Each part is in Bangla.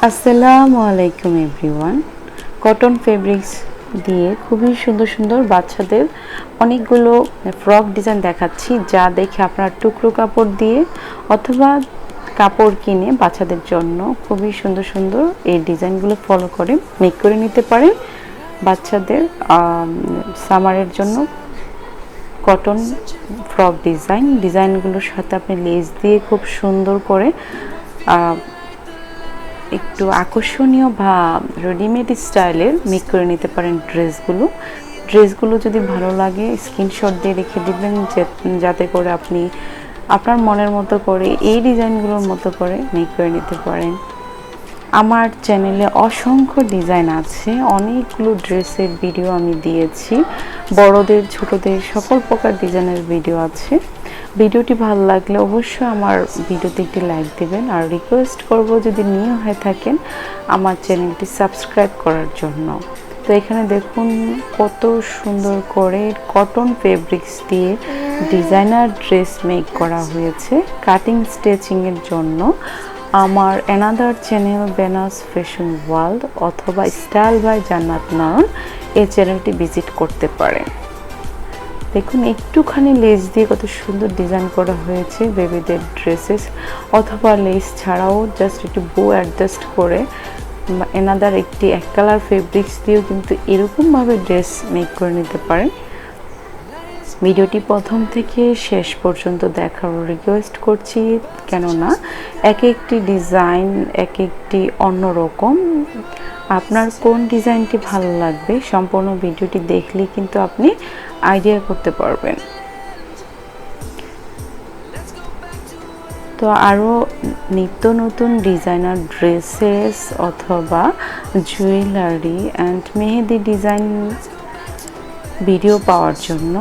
আসসালামু আলাইকুম এভরিওয়ান। কটন ফেব্রিক্স দিয়ে খুবই সুন্দর সুন্দর বাচ্চাদের অনেকগুলো ফ্রক ডিজাইন দেখাচ্ছি, যা দেখে আপনারা টুকরো কাপড় দিয়ে অথবা কাপড় কিনে বাচ্চাদের জন্য খুবই সুন্দর সুন্দর এই ডিজাইনগুলো ফলো করে মেক করে নিতে পারেন। বাচ্চাদের সামারের জন্য কটন ফ্রক ডিজাইনগুলোর সাথে আপনি লেস দিয়ে খুব সুন্দর করে একটু আকর্ষণীয় বা রেডিমেড স্টাইলের মেক করে নিতে পারেন ড্রেসগুলো যদি ভালো লাগে স্ক্রিনশট দিয়ে রেখে দিবেন, যাতে করে আপনি আপনার মনের মতো করে এই ডিজাইনগুলোর মতো করে মেক করে নিতে পারেন। আমার চ্যানেলে অসংখ্য ডিজাইন আছে, অনেকগুলো ড্রেসের ভিডিও আমি দিয়েছি, বড়দের ছোটদের সকল প্রকার ডিজাইনের ভিডিও আছে। ভিডিওটি ভালো লাগলে অবশ্যই আমার ভিডিওতে একটি লাইক দেবেন, আর রিকোয়েস্ট করব যদি নিউ হয়ে থাকেন আমার চ্যানেলটি সাবস্ক্রাইব করার জন্য। তো এখানে দেখুন কত সুন্দর করে কটন ফেব্রিক্স দিয়ে ডিজাইনার ড্রেস মেক করা হয়েছে কাটিং স্টিচিংয়ের জন্য। আমার অ্যানাদার চ্যানেল বেনাস ফ্যাশন ওয়ার্ল্ড অথবা স্টাইল বাই জান্নাত নয়ন, এই চ্যানেলটি ভিজিট করতে পারেন। দেখুন একটুখানি লেস দিয়ে কত সুন্দর ডিজাইন করা হয়েছে বেবিদের ড্রেসেস, অথবা লেস ছাড়াও জাস্ট একটু বো অ্যাডজাস্ট করে অ্যানাদার একটি এক কালার ফেব্রিক্স দিয়েও কিন্তু এরকমভাবে ড্রেস মেক করে নিতে পারেন। ভিডিওটি প্রথম থেকে শেষ পর্যন্ত দেখার রিকোয়েস্ট করছি, কেননা এক একটি ডিজাইন এক একটি অন্যরকম। আপনার কোন ডিজাইনটি ভালো লাগবে সম্পূর্ণ ভিডিওটি দেখলেই কিন্তু আপনি আইডিয়া করতে পারবেন। তো আরও নিত্য নতুন ডিজাইনার ড্রেসেস অথবা jewellery and mehendi design video পাওয়ার জন্য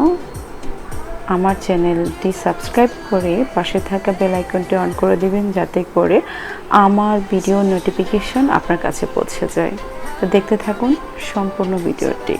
আমার চ্যানেলটি সাবস্ক্রাইব করে পাশে থাকা বেল আইকনটি অন করে দিবেন, যাতে করে আমার ভিডিও নোটিফিকেশন আপনার কাছে পৌঁছে যায়। তো দেখতে থাকুন সম্পূর্ণ ভিডিওটি।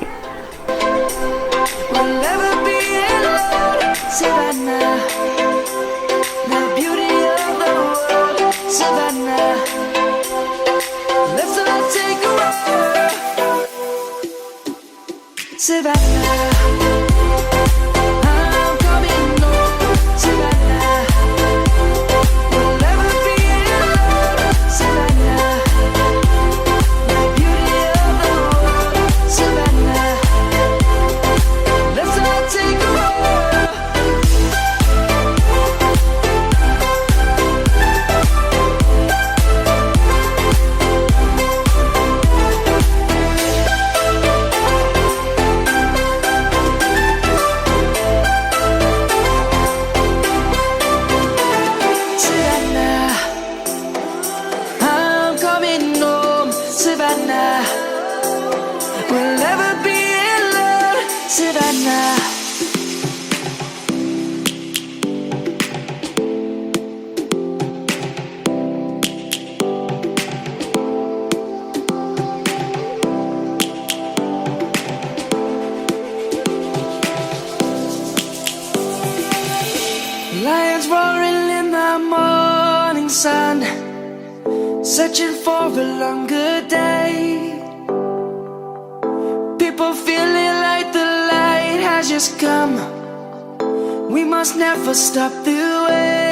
Lions roaring in the morning sun, searching for a longer day. People feeling like the light has just come. We must never stop the way.